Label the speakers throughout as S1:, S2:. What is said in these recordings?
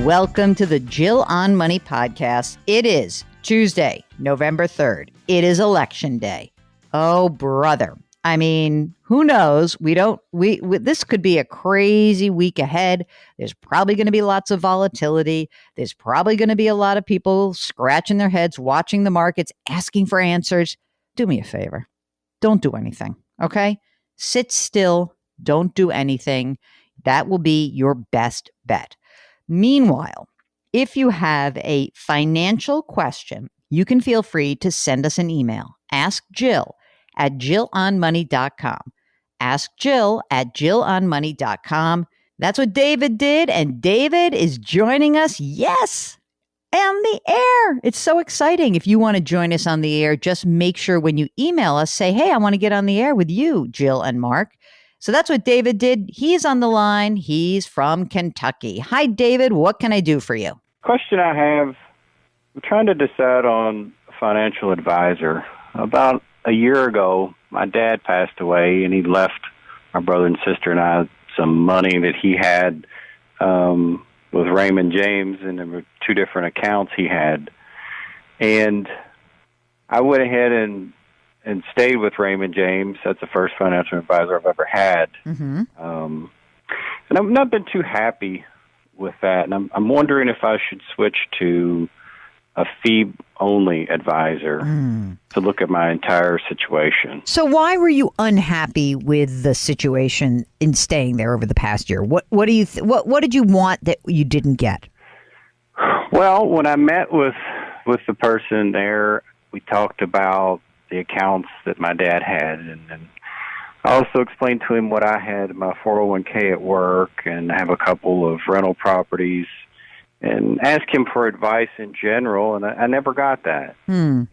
S1: Welcome to the Jill on Money podcast. It is Tuesday, November 3rd. It is election day. Oh, brother. I mean, who knows? This could be a crazy week ahead. There's probably going to be lots of volatility. There's probably going to be a lot of people scratching their heads, watching the markets, asking for answers. Do me a favor. Don't do anything, okay? Sit still. Don't do anything. That will be your best bet. Meanwhile, if you have a financial question, you can feel free to send us an email. Ask Jill at jillonmoney.com. Ask Jill at jillonmoney.com. That's what David did, and David is joining us, yes, on the air. It's so exciting. If you want to join us on the air, just make sure when you email us, say, hey, I want to get on the air with you, Jill and Mark. So that's what David did. He's on the line. He's from Kentucky. Hi, David. What can I do for you?
S2: Question I have, I'm trying to decide on a financial advisor. About a year ago, my dad passed away, and he left my brother and sister and I some money that he had with Raymond James, and there were two different accounts he had. And I went ahead and stayed with Raymond James. That's the first financial advisor I've ever had. Mm-hmm. And I've not been too happy with that. And I'm wondering if I should switch to a fee-only advisor to look at my entire situation.
S1: So why were you unhappy with the situation in staying there over the past year? What do you what did you want that you didn't get?
S2: Well, when I met with the person there, we talked about the accounts that my dad had, and I also explained to him what I had in my 401k at work, and I have a couple of rental properties, and asked him for advice in general, and I never got that. And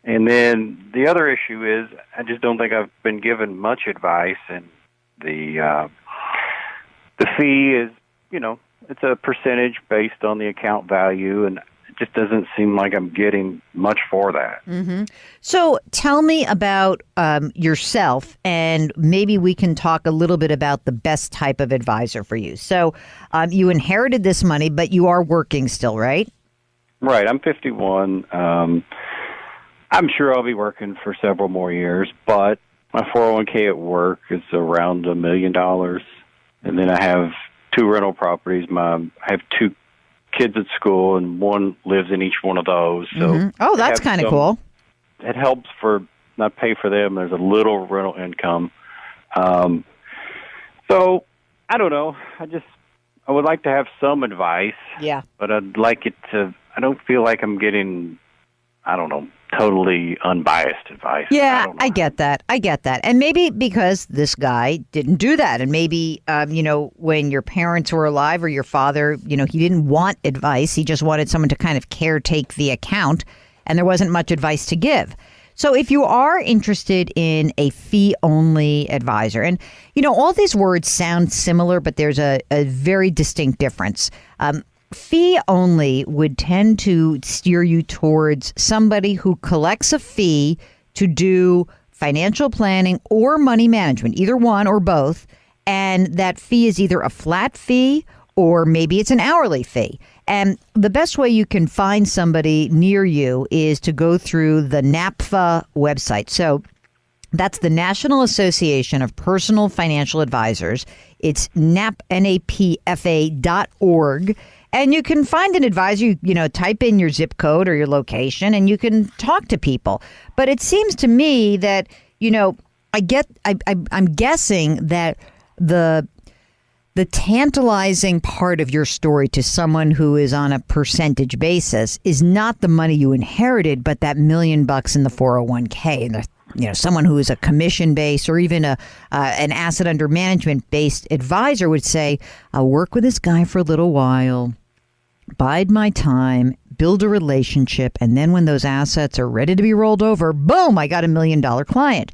S2: then the other issue is I just don't think I've been given much advice, and the fee is, it's a percentage based on the account value, and just doesn't seem like I'm getting much for that. Mm-hmm.
S1: So tell me about yourself, and maybe we can talk a little bit about the best type of advisor for you. So you inherited this money, but you are working still, right?
S2: Right. I'm 51. I'm sure I'll be working for several more years, but my 401k at work is around $1 million. And then I have two rental properties. I have two kids at school, and one lives in each one of those. So
S1: Oh, that's kind of cool.
S2: It helps for not pay for them. There's a little rental income. So I don't know. I would like to have some advice. Yeah. But I'd like it to. I don't feel like I'm getting, totally unbiased advice.
S1: Yeah, I get that. And maybe because this guy didn't do that. And maybe, when your parents were alive or your father, he didn't want advice. He just wanted someone to kind of caretake the account. And there wasn't much advice to give. So if you are interested in a fee-only advisor, and, all these words sound similar, but there's a very distinct difference. Fee only would tend to steer you towards somebody who collects a fee to do financial planning or money management, either one or both. And that fee is either a flat fee or maybe it's an hourly fee. And the best way you can find somebody near you is to go through the NAPFA website. So that's the National Association of Personal Financial Advisors. It's napfa.org. And you can find an advisor, type in your zip code or your location, and you can talk to people. But it seems to me that, I'm guessing that the tantalizing part of your story to someone who is on a percentage basis is not the money you inherited, but that $1 million in the 401k. And someone who is a commission-based or even an asset under management-based advisor would say, I'll work with this guy for a little while, bide my time, build a relationship, and then when those assets are ready to be rolled over, boom, I got $1 million client.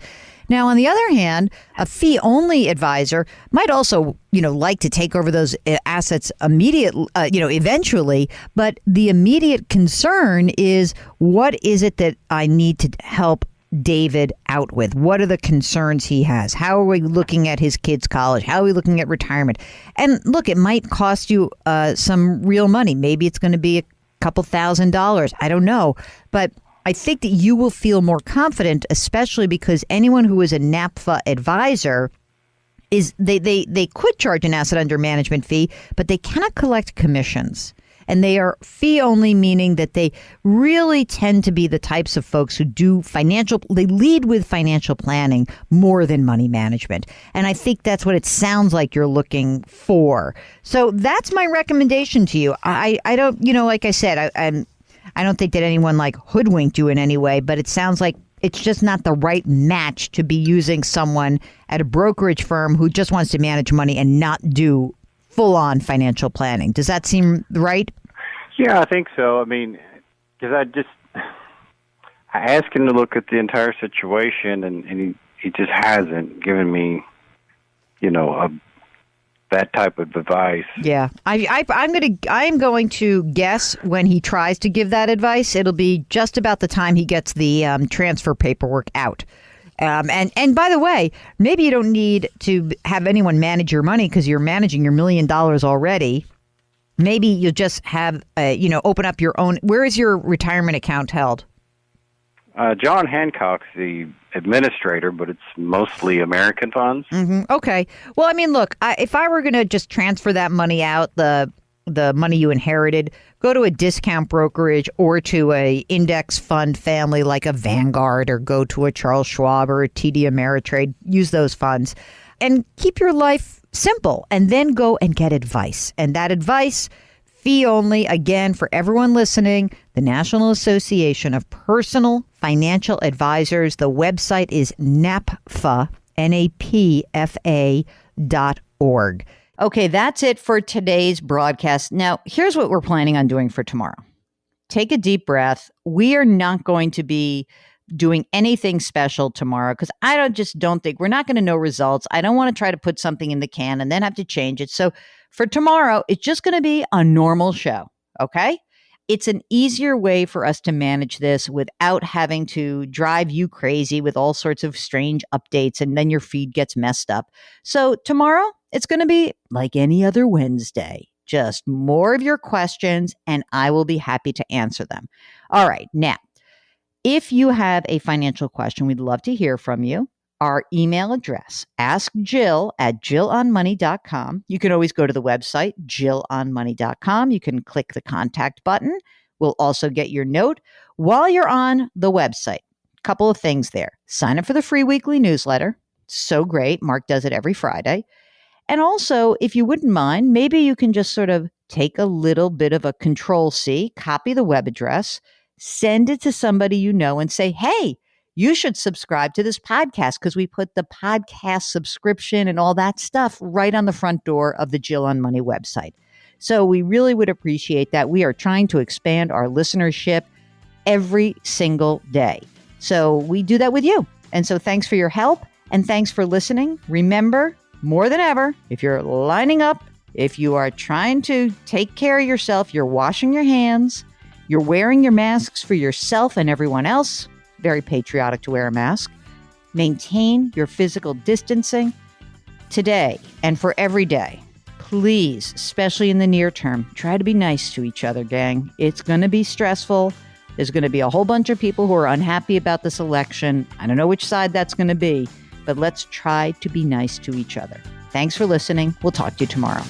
S1: Now, on the other hand, a fee-only advisor might also, like to take over those assets eventually. But the immediate concern is, what is it that I need to help David out with? What are the concerns he has? How are we looking at his kids' college? How are we looking at retirement? And look, it might cost you some real money. Maybe it's going to be a couple $1,000s. I don't know. But I think that you will feel more confident, especially because anyone who is a NAPFA advisor is they could charge an asset under management fee, but they cannot collect commissions. And they are fee only, meaning that they really tend to be the types of folks who they lead with financial planning more than money management. And I think that's what it sounds like you're looking for. So that's my recommendation to you. I don't, like I said, I don't think that anyone like hoodwinked you in any way, but it sounds like it's just not the right match to be using someone at a brokerage firm who just wants to manage money and not do full-on financial planning. Does that seem right?
S2: Yeah, I think so. I mean, because I asked him to look at the entire situation, and he just hasn't given me, that type of advice.
S1: Yeah, I'm going to guess when he tries to give that advice, it'll be just about the time he gets the transfer paperwork out. And by the way, maybe you don't need to have anyone manage your money because you're managing your $1 million already. Maybe you'll just have, open up your own. Where is your retirement account held?
S2: John Hancock's the administrator, but it's mostly American funds.
S1: Mm-hmm. Okay. Well, I mean, look, if I were going to just transfer that money out, the money you inherited, go to a discount brokerage or to a index fund family like a Vanguard, or go to a Charles Schwab or a TD Ameritrade. Use those funds and keep your life simple, and then go and get advice. And that advice, fee only, again, for everyone listening, the National Association of Personal Financial Advisors. The website is NAPFA, NAPFA.org. Okay, that's it for today's broadcast. Now, here's what we're planning on doing for tomorrow. Take a deep breath. We are not going to be doing anything special tomorrow because I don't think we're not going to know results. I don't want to try to put something in the can and then have to change it. So for tomorrow, it's just going to be a normal show. Okay. It's an easier way for us to manage this without having to drive you crazy with all sorts of strange updates and then your feed gets messed up. So tomorrow, it's going to be like any other Wednesday, just more of your questions, and I will be happy to answer them. All right. Now, if you have a financial question, we'd love to hear from you. Our email address, askjill@jillonmoney.com. You can always go to the website, jillonmoney.com. You can click the contact button. We'll also get your note while you're on the website. A couple of things there. Sign up for the free weekly newsletter. So great. Mark does it every Friday. And also, if you wouldn't mind, maybe you can just sort of take a little bit of a Control-C, copy the web address, send it to somebody you know and say, hey, you should subscribe to this podcast, because we put the podcast subscription and all that stuff right on the front door of the Jill on Money website. So we really would appreciate that. We are trying to expand our listenership every single day. So we do that with you. And so thanks for your help and thanks for listening. Remember, more than ever, if you're lining up, if you are trying to take care of yourself, you're washing your hands, you're wearing your masks for yourself and everyone else. Very patriotic to wear a mask. Maintain your physical distancing today and for every day. Please, especially in the near term, try to be nice to each other, gang. It's going to be stressful. There's going to be a whole bunch of people who are unhappy about this election. I don't know which side that's going to be, but let's try to be nice to each other. Thanks for listening. We'll talk to you tomorrow.